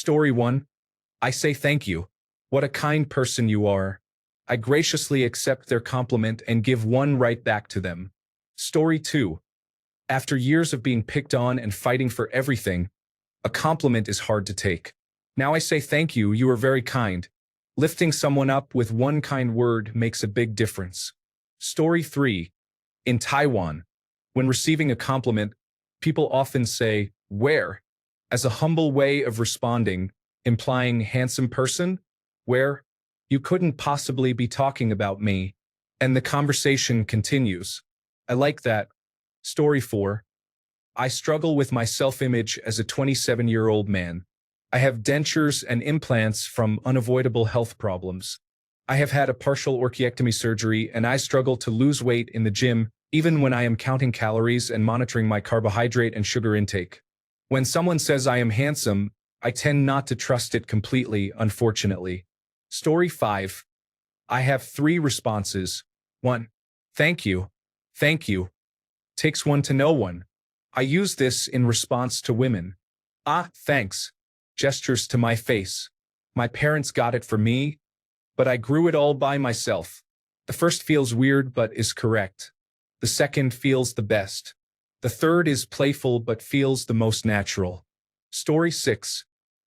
Story 1. I say thank you. What a kind person you are. I graciously accept their compliment and give one right back to them. Story 2. After years of being picked on and fighting for everything, a compliment is hard to take. Now I say thank you, you are very kind. Lifting someone up with one kind word makes a big difference. Story 3. In Taiwan, when receiving a compliment, people often say, "Where?" as a humble way of responding, implying handsome person, where you couldn't possibly be talking about me, and the conversation continues. I like that. Story 4. I struggle with my self-image as a 27-year-old man. I have dentures and implants from unavoidable health problems. I have had a partial orchiectomy surgery and I struggle to lose weight in the gym even when I am counting calories and monitoring my carbohydrate and sugar intake. When someone says I am handsome, I tend not to trust it completely, unfortunately. Story 5. I have 3 responses. 1. Thank you. Thank you. Takes one to know one. I use this in response to women. Ah, thanks. Gestures to my face. My parents got it for me, but I grew it all by myself. The first feels weird but is correct. The second feels the best. The third is playful but feels the most natural. Story 6.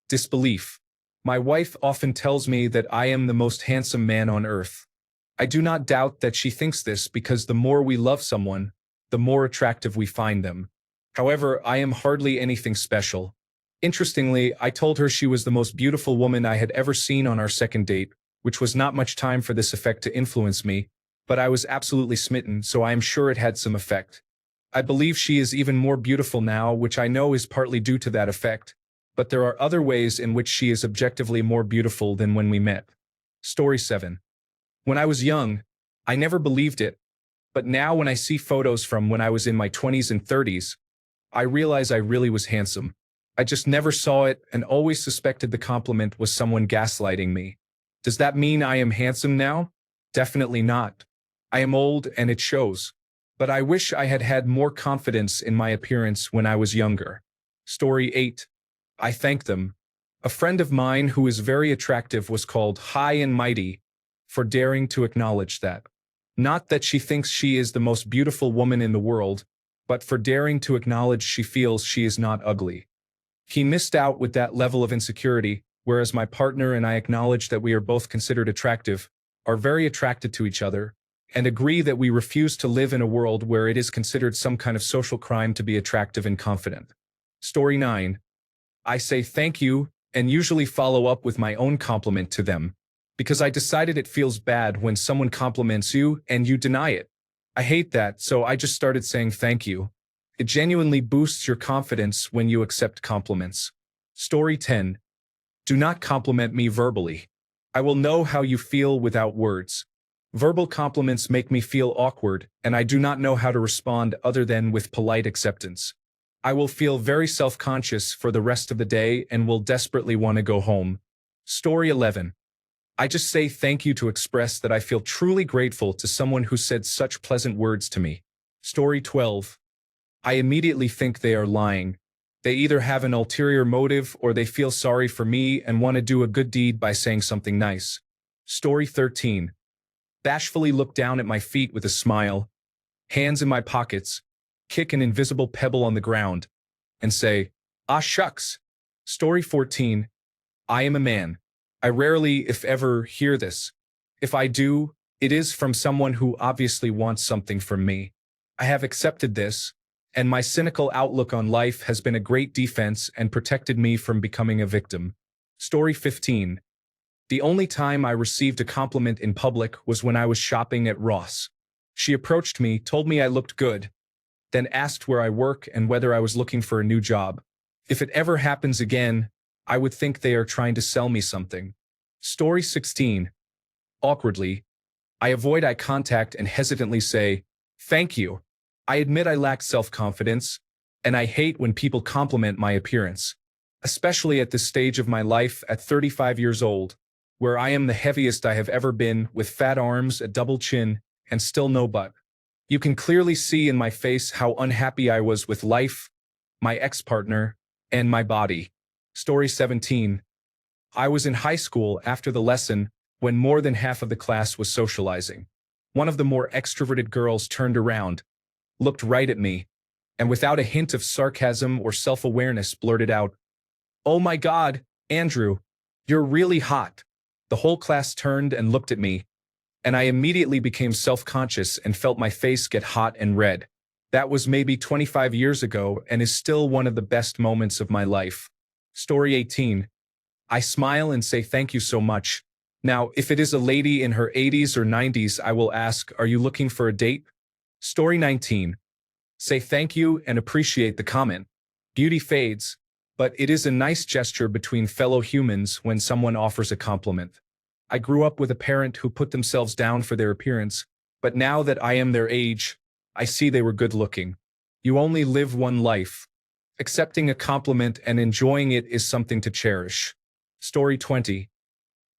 Disbelief. My wife often tells me that I am the most handsome man on earth. I do not doubt that she thinks this because the more we love someone, the more attractive we find them. However, I am hardly anything special. Interestingly, I told her she was the most beautiful woman I had ever seen on our second date, which was not much time for this effect to influence me, but I was absolutely smitten, so I am sure it had some effect. I believe she is even more beautiful now, which I know is partly due to that effect, but there are other ways in which she is objectively more beautiful than when we met. Story 7. When I was young, I never believed it, but now when I see photos from when I was in my 20s and 30s, I realize I really was handsome. I just never saw it and always suspected the compliment was someone gaslighting me. Does that mean I am handsome now? Definitely not. I am old and it shows. But I wish I had had more confidence in my appearance when I was younger. Story 8. I thank them. A friend of mine who is very attractive was called high and mighty for daring to acknowledge that. Not that she thinks she is the most beautiful woman in the world, but for daring to acknowledge she feels she is not ugly. He missed out with that level of insecurity, whereas my partner and I acknowledge that we are both considered attractive, are very attracted to each other, and agree that we refuse to live in a world where it is considered some kind of social crime to be attractive and confident. Story 9. I say thank you and usually follow up with my own compliment to them, because I decided it feels bad when someone compliments you and you deny it. I hate that, so I just started saying thank you. It genuinely boosts your confidence when you accept compliments. Story 10. Do not compliment me verbally. I will know how you feel without words. Verbal compliments make me feel awkward, and I do not know how to respond other than with polite acceptance. I will feel very self-conscious for the rest of the day and will desperately want to go home. Story 11. I just say thank you to express that I feel truly grateful to someone who said such pleasant words to me. Story 12. I immediately think they are lying. They either have an ulterior motive or they feel sorry for me and want to do a good deed by saying something nice. Story 13. Bashfully look down at my feet with a smile, hands in my pockets, kick an invisible pebble on the ground, and say, "Ah shucks." Story 14. I am a man. I rarely, if ever, hear this. If I do, it is from someone who obviously wants something from me. I have accepted this, and my cynical outlook on life has been a great defense and protected me from becoming a victim. Story 15. The only time I received a compliment in public was when I was shopping at Ross. She approached me, told me I looked good, then asked where I work and whether I was looking for a new job. If it ever happens again, I would think they are trying to sell me something. Story 16. Awkwardly, I avoid eye contact and hesitantly say, "Thank you." I admit I lack self-confidence, and I hate when people compliment my appearance, especially at this stage of my life at 35 years old, where I am the heaviest I have ever been, with fat arms, a double chin, and still no butt. You can clearly see in my face how unhappy I was with life, my ex-partner, and my body. Story 17. I was in high school after the lesson when more than half of the class was socializing. One of the more extroverted girls turned around, looked right at me, and without a hint of sarcasm or self-awareness blurted out, "Oh my God, Andrew, you're really hot." The whole class turned and looked at me, and I immediately became self-conscious and felt my face get hot and red. That was maybe 25 years ago and is still one of the best moments of my life. Story 18. I smile and say thank you so much. Now, if it is a lady in her 80s or 90s, I will ask, "Are you looking for a date?" Story 19. Say thank you and appreciate the comment. Beauty fades, but it is a nice gesture between fellow humans when someone offers a compliment. I grew up with a parent who put themselves down for their appearance, but now that I am their age, I see they were good looking. You only live one life. Accepting a compliment and enjoying it is something to cherish. Story 20.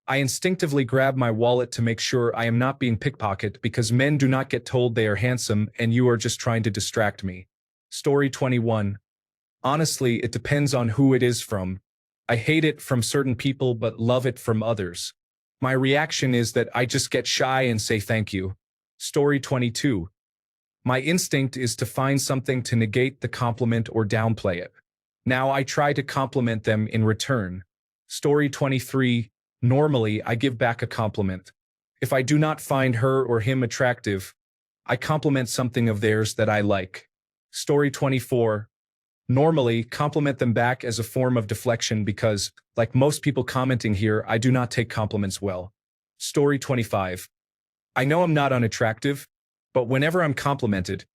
I instinctively grab my wallet to make sure I am not being pickpocketed because men do not get told they are handsome and you are just trying to distract me. Story 21. Honestly, it depends on who it is from. I hate it from certain people but love it from others. My reaction is that I just get shy and say thank you. Story 22. My instinct is to find something to negate the compliment or downplay it. Now I try to compliment them in return. Story 23. Normally, I give back a compliment. If I do not find her or him attractive, I compliment something of theirs that I like. Story 24. Normally, compliment them back as a form of deflection because, like most people commenting here, I do not take compliments well. Story 25. I know I'm not unattractive, but whenever I'm complimented,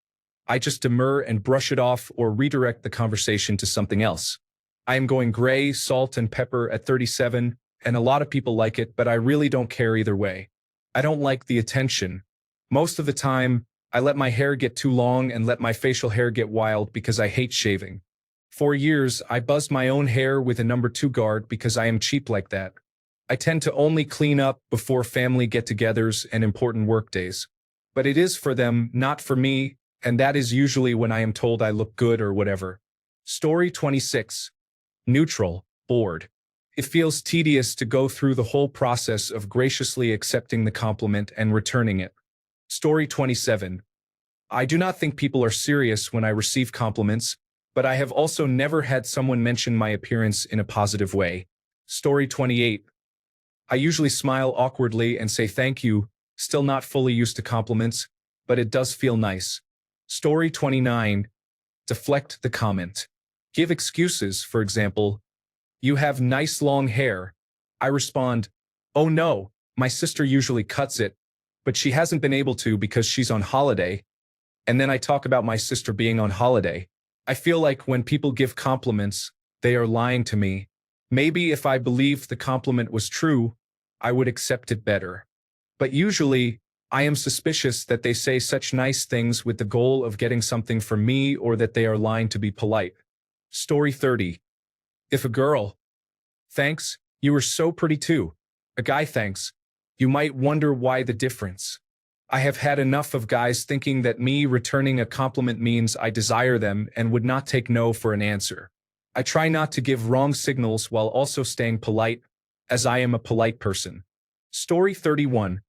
I just demur and brush it off or redirect the conversation to something else. I am going gray, salt and pepper at 37, and a lot of people like it, but I really don't care either way. I don't like the attention. Most of the time, I let my hair get too long and let my facial hair get wild because I hate shaving. For years, I buzzed my own hair with a number 2 guard because I am cheap like that. I tend to only clean up before family get-togethers and important work days. But it is for them, not for me, and that is usually when I am told I look good or whatever. Story 26. Neutral, bored. It feels tedious to go through the whole process of graciously accepting the compliment and returning it. Story 27. I do not think people are serious when I receive compliments, but I have also never had someone mention my appearance in a positive way. Story 28. I usually smile awkwardly and say thank you, still not fully used to compliments, but it does feel nice. Story 29. Deflect the comment. Give excuses, for example, "You have nice long hair." I respond, "Oh no, my sister usually cuts it, but she hasn't been able to because she's on holiday." And then I talk about my sister being on holiday. I feel like when people give compliments, they are lying to me. Maybe if I believed the compliment was true, I would accept it better. But usually, I am suspicious that they say such nice things with the goal of getting something from me or that they are lying to be polite. Story 30. If a girl thanks, "You are so pretty too." A guy thanks, you might wonder why the difference. I have had enough of guys thinking that me returning a compliment means I desire them and would not take no for an answer. I try not to give wrong signals while also staying polite, as I am a polite person. Story 31.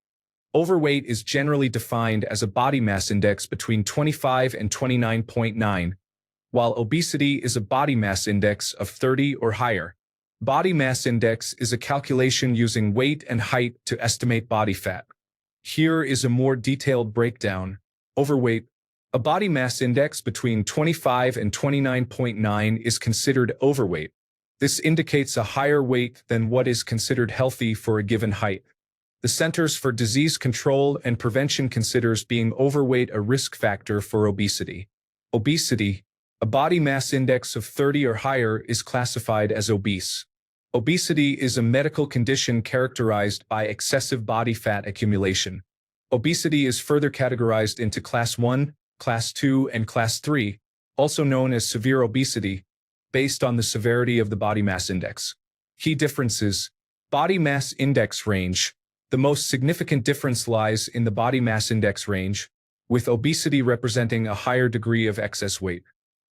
Overweight is generally defined as a body mass index between 25 and 29.9, while obesity is a body mass index of 30 or higher. Body mass index is a calculation using weight and height to estimate body fat. Here is a more detailed breakdown. Overweight. A body mass index between 25 and 29.9 is considered overweight. This indicates a higher weight than what is considered healthy for a given height. The Centers for Disease Control and Prevention considers being overweight a risk factor for obesity. Obesity. A body mass index of 30 or higher is classified as obese. Obesity is a medical condition characterized by excessive body fat accumulation. Obesity is further categorized into Class 1, Class 2, and Class 3, also known as severe obesity, based on the severity of the body mass index. Key differences. Body mass index range. The most significant difference lies in the body mass index range, with obesity representing a higher degree of excess weight.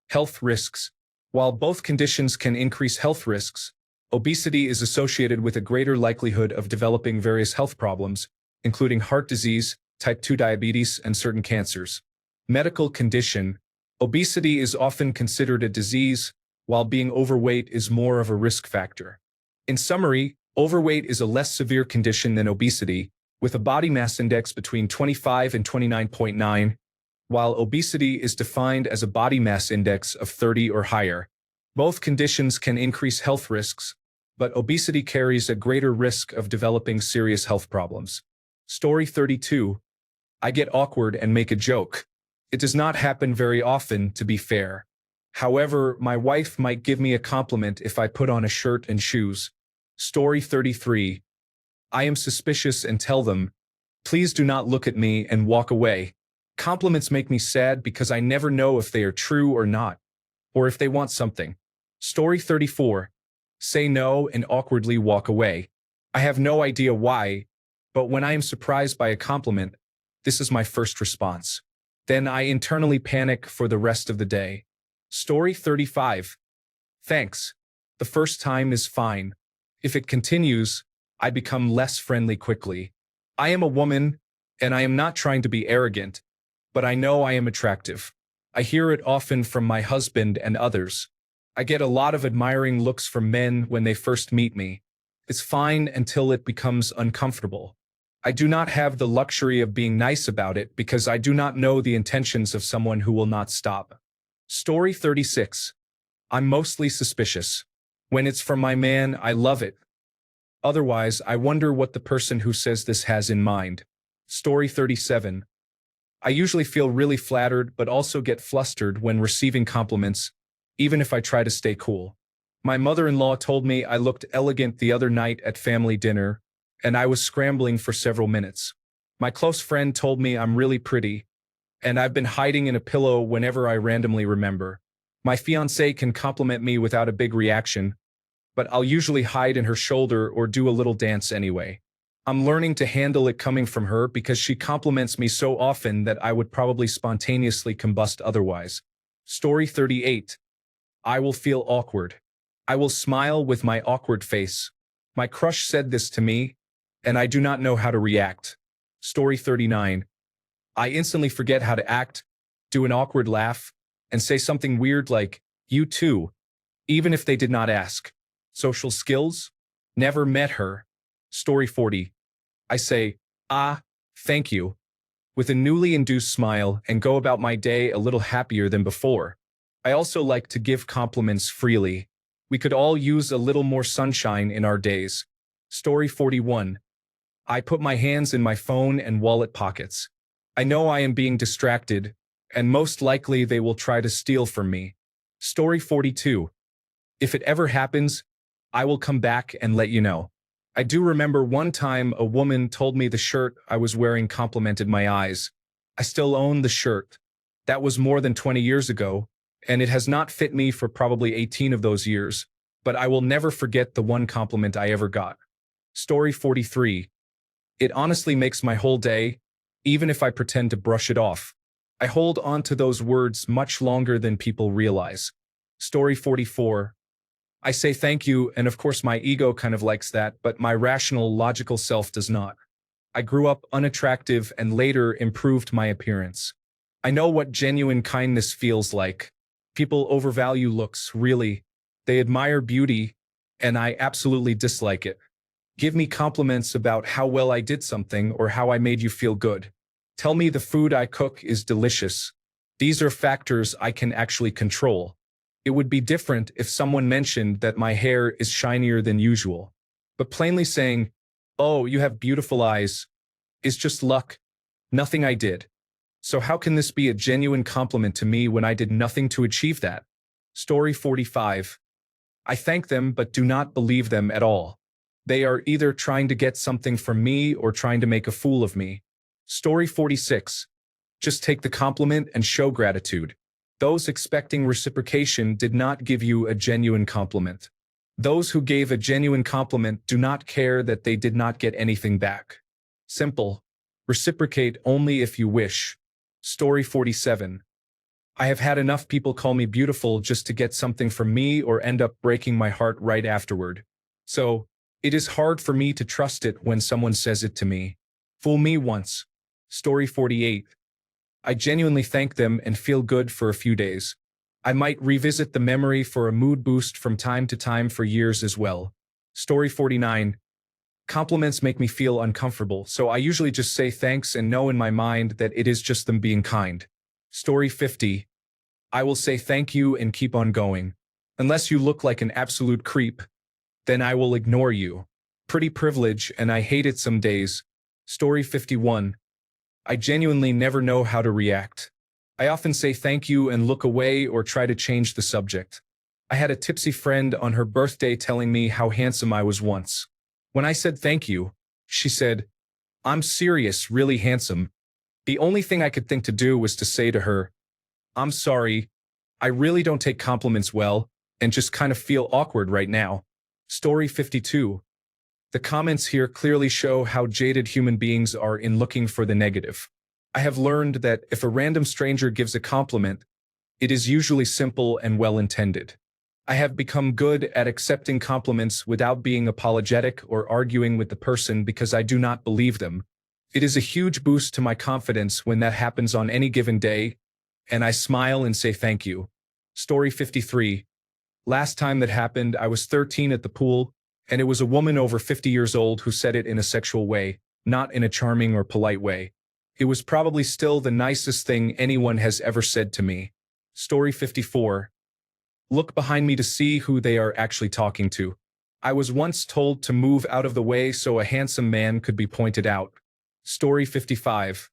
Health risks. While both conditions can increase health risks, obesity is associated with a greater likelihood of developing various health problems, including heart disease, type 2 diabetes, and certain cancers. Medical condition: obesity is often considered a disease, while being overweight is more of a risk factor. In summary, overweight is a less severe condition than obesity, with a body mass index between 25 and 29.9, while obesity is defined as a body mass index of 30 or higher. Both conditions can increase health risks, but obesity carries a greater risk of developing serious health problems. Story 32. I get awkward and make a joke. It does not happen very often, to be fair. However, my wife might give me a compliment if I put on a shirt and shoes. Story 33. I am suspicious and tell them, please do not look at me, and walk away. Compliments make me sad because I never know if they are true or not, or if they want something. Story 34. Say no and awkwardly walk away. I have no idea why, but when I am surprised by a compliment, this is my first response. Then I internally panic for the rest of the day. Story 35. Thanks. The first time is fine. If it continues, I become less friendly quickly. I am a woman, and I am not trying to be arrogant, but I know I am attractive. I hear it often from my husband and others. I get a lot of admiring looks from men when they first meet me. It's fine until it becomes uncomfortable. I do not have the luxury of being nice about it because I do not know the intentions of someone who will not stop. Story 36. I'm mostly suspicious. When it's from my man, I love it. Otherwise, I wonder what the person who says this has in mind. Story 37. I usually feel really flattered but also get flustered when receiving compliments, even if I try to stay cool. My mother-in-law told me I looked elegant the other night at family dinner, and I was scrambling for several minutes. My close friend told me I'm really pretty, and I've been hiding in a pillow whenever I randomly remember. My fiancée can compliment me without a big reaction, but I'll usually hide in her shoulder or do a little dance anyway. I'm learning to handle it coming from her because she compliments me so often that I would probably spontaneously combust otherwise. Story 38. I will feel awkward. I will smile with my awkward face. My crush said this to me, and I do not know how to react. Story 39. I instantly forget how to act, do an awkward laugh, and say something weird like, you too, even if they did not ask. Social skills? Never met her. Story 40. I say, thank you, with a newly induced smile and go about my day a little happier than before. I also like to give compliments freely. We could all use a little more sunshine in our days. Story 41. I put my hands in my phone and wallet pockets. I know I am being distracted, and most likely they will try to steal from me. Story 42. If it ever happens, I will come back and let you know. I do remember one time a woman told me the shirt I was wearing complimented my eyes. I still own the shirt. That was more than 20 years ago, and it has not fit me for probably 18 of those years, but I will never forget the one compliment I ever got. Story 43. It honestly makes my whole day, even if I pretend to brush it off. I hold on to those words much longer than people realize. Story 44. I say thank you, and of course my ego kind of likes that, but my rational, logical self does not. I grew up unattractive and later improved my appearance. I know what genuine kindness feels like. People overvalue looks, really. They admire beauty, and I absolutely dislike it. Give me compliments about how well I did something or how I made you feel good. Tell me the food I cook is delicious. These are factors I can actually control. It would be different if someone mentioned that my hair is shinier than usual. But plainly saying, oh, you have beautiful eyes, is just luck. Nothing I did. So how can this be a genuine compliment to me when I did nothing to achieve that? Story 45. I thank them but do not believe them at all. They are either trying to get something from me or trying to make a fool of me. Story 46. Just take the compliment and show gratitude. Those expecting reciprocation did not give you a genuine compliment. Those who gave a genuine compliment do not care that they did not get anything back. Simple. Reciprocate only if you wish. Story 47. I have had enough people call me beautiful just to get something from me or end up breaking my heart right afterward. So, it is hard for me to trust it when someone says it to me. Fool me once. Story 48. I genuinely thank them and feel good for a few days. I might revisit the memory for a mood boost from time to time for years as well. Story 49. Compliments make me feel uncomfortable, so I usually just say thanks and know in my mind that it is just them being kind. Story 50. I will say thank you and keep on going. Unless you look like an absolute creep, then I will ignore you. Pretty privilege, and I hate it some days. Story 51. I genuinely never know how to react. I often say thank you and look away or try to change the subject. I had a tipsy friend on her birthday telling me how handsome I was once. When I said thank you, she said, "I'm serious, really handsome." The only thing I could think to do was to say to her, "I'm sorry, I really don't take compliments well, and just kind of feel awkward right now." Story 52. The comments here clearly show how jaded human beings are in looking for the negative. I have learned that if a random stranger gives a compliment, it is usually simple and well-intended. I have become good at accepting compliments without being apologetic or arguing with the person because I do not believe them. It is a huge boost to my confidence when that happens on any given day, and I smile and say thank you. Story 53. Last time that happened, I was 13 at the pool, and it was a woman over 50 years old who said it in a sexual way, not in a charming or polite way. It was probably still the nicest thing anyone has ever said to me. Story 54. Look behind me to see who they are actually talking to. I was once told to move out of the way so a handsome man could be pointed out. Story 55.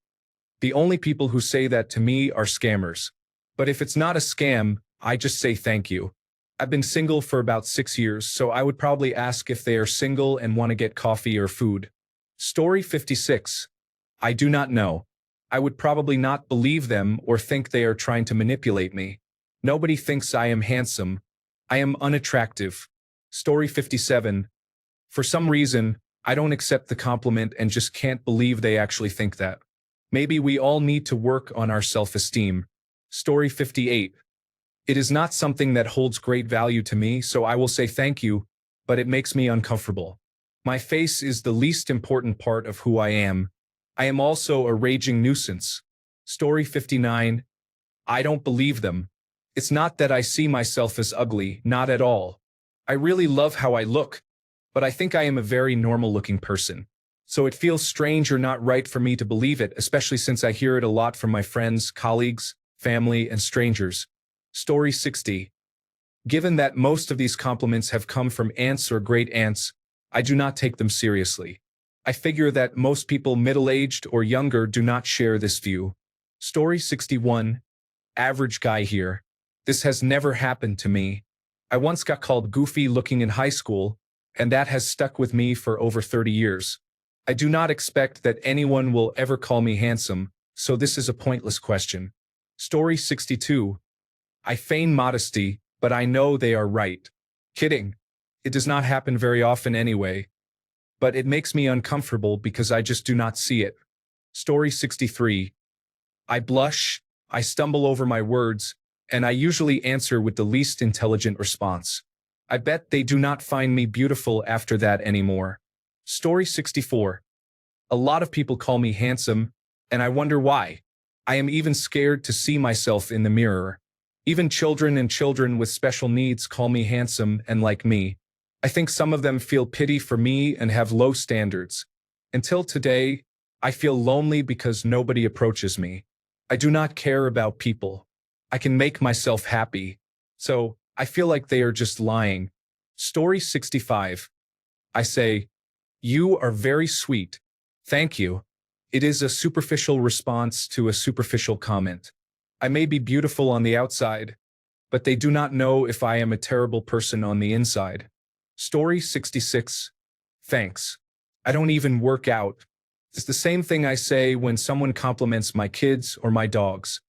The only people who say that to me are scammers. But if it's not a scam, I just say thank you. I've been single for about 6 years, so I would probably ask if they are single and want to get coffee or food. Story 56. I do not know. I would probably not believe them or think they are trying to manipulate me. Nobody thinks I am handsome. I am unattractive. Story 57. For some reason, I don't accept the compliment and just can't believe they actually think that. Maybe we all need to work on our self-esteem. Story 58. It is not something that holds great value to me, so I will say thank you, but it makes me uncomfortable. My face is the least important part of who I am. I am also a raging nuisance. Story 59. I don't believe them. It's not that I see myself as ugly, not at all. I really love how I look, but I think I am a very normal-looking person. So it feels strange or not right for me to believe it, especially since I hear it a lot from my friends, colleagues, family, and strangers. Story 60. Given that most of these compliments have come from aunts or great-aunts, I do not take them seriously. I figure that most people middle-aged or younger do not share this view. Story 61. Average guy here. This has never happened to me. I once got called goofy looking in high school, and that has stuck with me for over 30 years. I do not expect that anyone will ever call me handsome, so this is a pointless question. Story 62. I feign modesty, but I know they are right. Kidding. It does not happen very often anyway. But it makes me uncomfortable because I just do not see it. Story 63. I blush, I stumble over my words, and I usually answer with the least intelligent response. I bet they do not find me beautiful after that anymore. Story 64. A lot of people call me handsome, and I wonder why. I am even scared to see myself in the mirror. Even children with special needs call me handsome and like me. I think some of them feel pity for me and have low standards. Until today, I feel lonely because nobody approaches me. I do not care about people. I can make myself happy. So, I feel like they are just lying. Story 65. I say, "You are very sweet. Thank you." It is a superficial response to a superficial comment. I may be beautiful on the outside, but they do not know if I am a terrible person on the inside. Story 66. Thanks. I don't even work out. It's the same thing I say when someone compliments my kids or my dogs.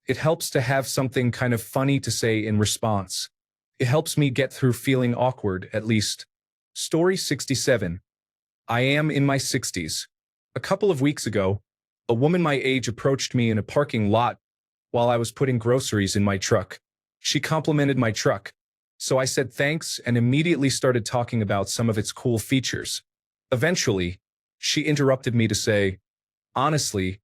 It helps to have something kind of funny to say in response. It helps me get through feeling awkward, at least. Story 67. I am in my 60s. A couple of weeks ago, a woman my age approached me in a parking lot while I was putting groceries in my truck. She complimented my truck. So I said thanks and immediately started talking about some of its cool features. Eventually, she interrupted me to say, "Honestly,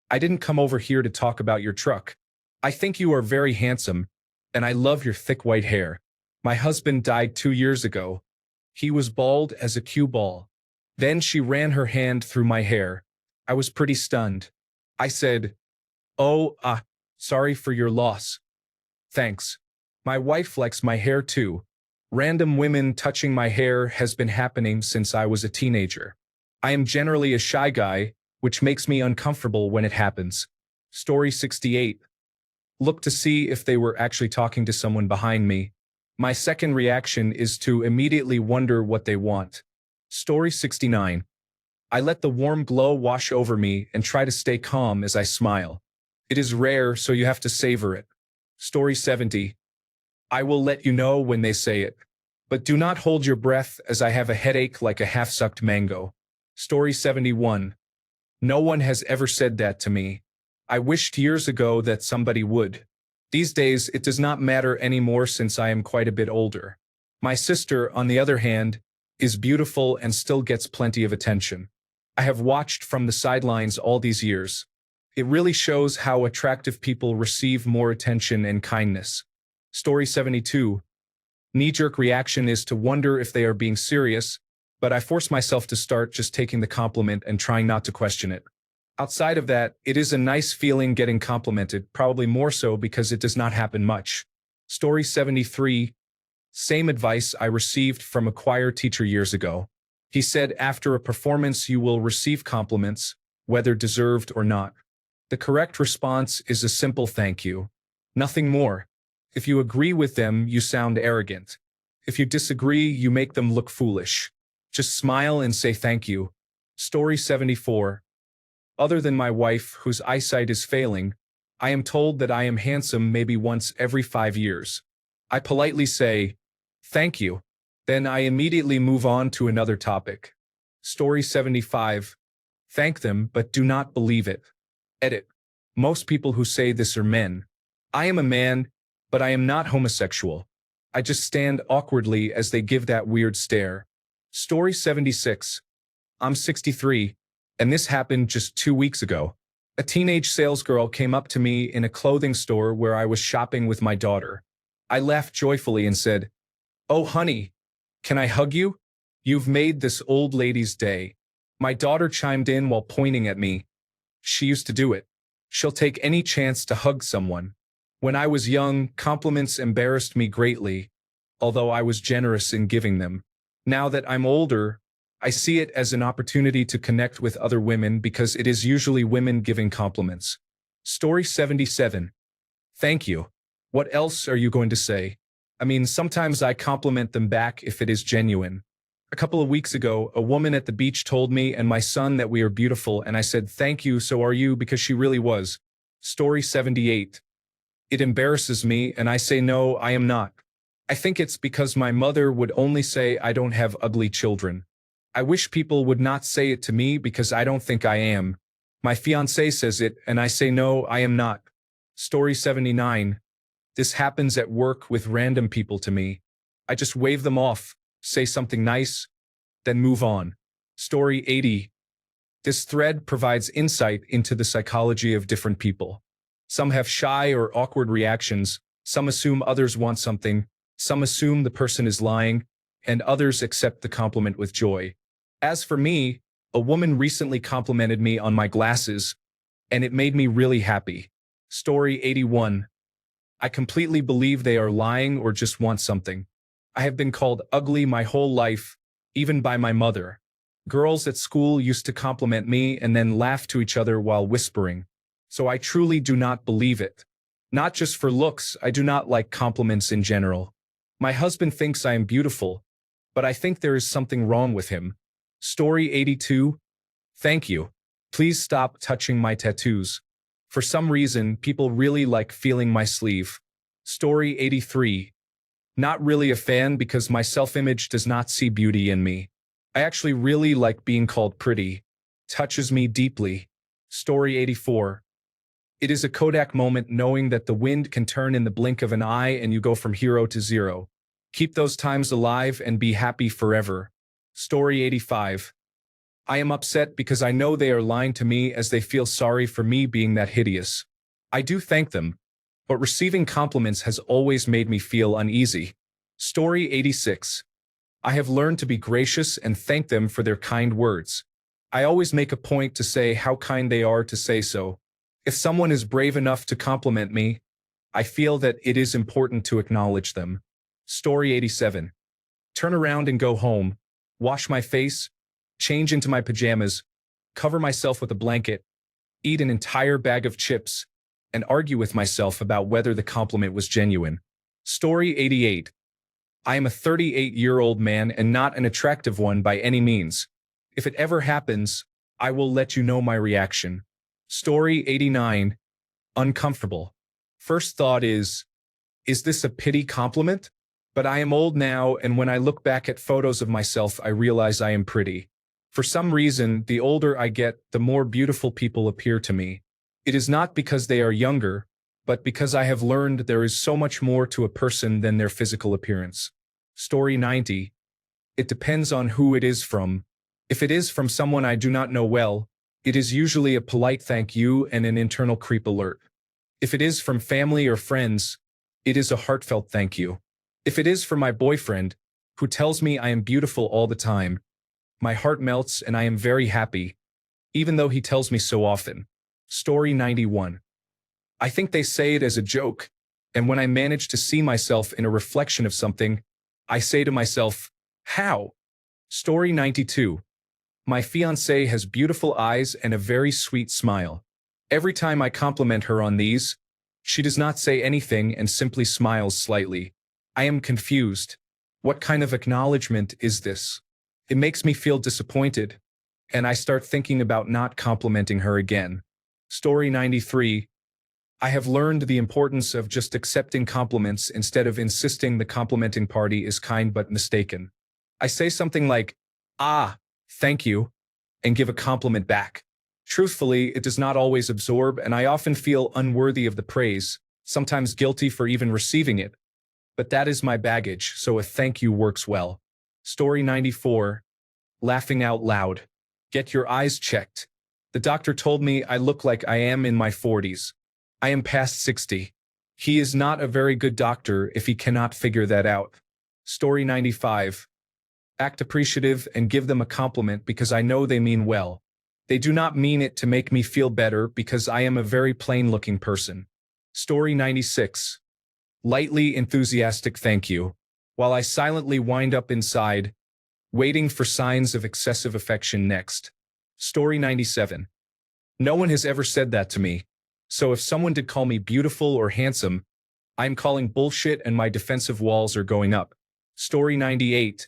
I didn't come over here to talk about your truck. I think you are very handsome, and I love your thick white hair. My husband died 2 years ago. He was bald as a cue ball." Then she ran her hand through my hair. I was pretty stunned. I said, "Oh, sorry for your loss. Thanks." My wife likes my hair too. Random women touching my hair has been happening since I was a teenager. I am generally a shy guy, which makes me uncomfortable when it happens. Story 68. Look to see if they were actually talking to someone behind me. My second reaction is to immediately wonder what they want. Story 69. I let the warm glow wash over me and try to stay calm as I smile. It is rare, so you have to savor it. Story 70. I will let you know when they say it. But do not hold your breath, as I have a headache like a half-sucked mango. Story 71. No one has ever said that to me. I wished years ago that somebody would. These days, it does not matter anymore since I am quite a bit older. My sister, on the other hand, is beautiful and still gets plenty of attention. I have watched from the sidelines all these years. It really shows how attractive people receive more attention and kindness. Story 72. Knee-jerk reaction is to wonder if they are being serious, but I force myself to start just taking the compliment and trying not to question it. Outside of that, it is a nice feeling getting complimented, probably more so because it does not happen much. Story 73. Same advice I received from a choir teacher years ago. He said after a performance you will receive compliments, whether deserved or not. The correct response is a simple thank you. Nothing more. If you agree with them, you sound arrogant. If you disagree, you make them look foolish. Just smile and say thank you. Story 74. Other than my wife, whose eyesight is failing, I am told that I am handsome maybe once every 5 years. I politely say, "Thank you." Then I immediately move on to another topic. Story 75. Thank them, but do not believe it. Edit. Most people who say this are men. I am a man, but I am not homosexual. I just stand awkwardly as they give that weird stare. Story 76. I'm 63, and this happened just 2 weeks ago. A teenage salesgirl came up to me in a clothing store where I was shopping with my daughter. I laughed joyfully and said, "Oh, honey, can I hug you? You've made this old lady's day." My daughter chimed in while pointing at me. She used to do it. She'll take any chance to hug someone. When I was young, compliments embarrassed me greatly, although I was generous in giving them. Now that I'm older, I see it as an opportunity to connect with other women because it is usually women giving compliments. Story 77. Thank you. What else are you going to say? I mean, sometimes I compliment them back if it is genuine. A couple of weeks ago, a woman at the beach told me and my son that we are beautiful, and I said, "Thank you, so are you," because she really was. Story 78. It embarrasses me, and I say no, I am not. I think it's because my mother would only say I don't have ugly children. I wish people would not say it to me because I don't think I am. My fiancé says it, and I say no, I am not. Story 79. This happens at work with random people to me. I just wave them off, say something nice, then move on. Story 80. This thread provides insight into the psychology of different people. Some have shy or awkward reactions, some assume others want something, some assume the person is lying, and others accept the compliment with joy. As for me, a woman recently complimented me on my glasses, and it made me really happy. Story 81. I completely believe they are lying or just want something. I have been called ugly my whole life, even by my mother. Girls at school used to compliment me and then laugh to each other while whispering. So I truly do not believe it. Not just for looks, I do not like compliments in general. My husband thinks I am beautiful, but I think there is something wrong with him. Story 82. Thank you. Please stop touching my tattoos. For some reason, people really like feeling my sleeve. Story 83. Not really a fan because my self-image does not see beauty in me. I actually really like being called pretty. Touches me deeply. Story 84. It is a Kodak moment knowing that the wind can turn in the blink of an eye and you go from hero to zero. Keep those times alive and be happy forever. Story 85. I am upset because I know they are lying to me as they feel sorry for me being that hideous. I do thank them, but receiving compliments has always made me feel uneasy. Story 86. I have learned to be gracious and thank them for their kind words. I always make a point to say how kind they are to say so. If someone is brave enough to compliment me, I feel that it is important to acknowledge them. Story 87. Turn around and go home, wash my face, change into my pajamas, cover myself with a blanket, eat an entire bag of chips, and argue with myself about whether the compliment was genuine. Story 88. I am a 38-year-old man and not an attractive one by any means. If it ever happens, I will let you know my reaction. Story 89. Uncomfortable. First thought is this a pity compliment? But I am old now, and when I look back at photos of myself, I realize I am pretty. For some reason, the older I get, the more beautiful people appear to me. It is not because they are younger, but because I have learned there is so much more to a person than their physical appearance. Story 90. It depends on who it is from. If it is from someone I do not know well, it is usually a polite thank you and an internal creep alert. If it is from family or friends, it is a heartfelt thank you. If it is from my boyfriend, who tells me I am beautiful all the time, my heart melts and I am very happy, even though he tells me so often. Story 91. I think they say it as a joke, and when I manage to see myself in a reflection of something, I say to myself, how? Story 92. My fiancée has beautiful eyes and a very sweet smile. Every time I compliment her on these, she does not say anything and simply smiles slightly. I am confused. What kind of acknowledgement is this? It makes me feel disappointed, and I start thinking about not complimenting her again. Story 93. I have learned the importance of just accepting compliments instead of insisting the complimenting party is kind but mistaken. I say something like, "Ah, thank you," and give a compliment back. Truthfully, it does not always absorb, and I often feel unworthy of the praise, sometimes guilty for even receiving it. But that is my baggage, so a thank you works well. Story 94. Laughing out loud. Get your eyes checked. The doctor told me I look like I am in my 40s. I am past 60. He is not a very good doctor if he cannot figure that out. Story 95. Act appreciative and give them a compliment because I know they mean well. They do not mean it to make me feel better because I am a very plain-looking person. Story 96. Lightly enthusiastic thank you, while I silently wind up inside, waiting for signs of excessive affection next. Story 97. No one has ever said that to me, so if someone did call me beautiful or handsome, I'm calling bullshit and my defensive walls are going up. Story 98.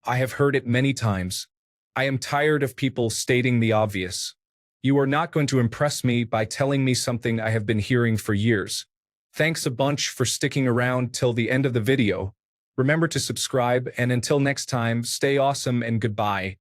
I have heard it many times. I am tired of people stating the obvious. You are not going to impress me by telling me something I have been hearing for years. Thanks a bunch for sticking around till the end of the video. Remember to subscribe, and until next time, stay awesome and goodbye.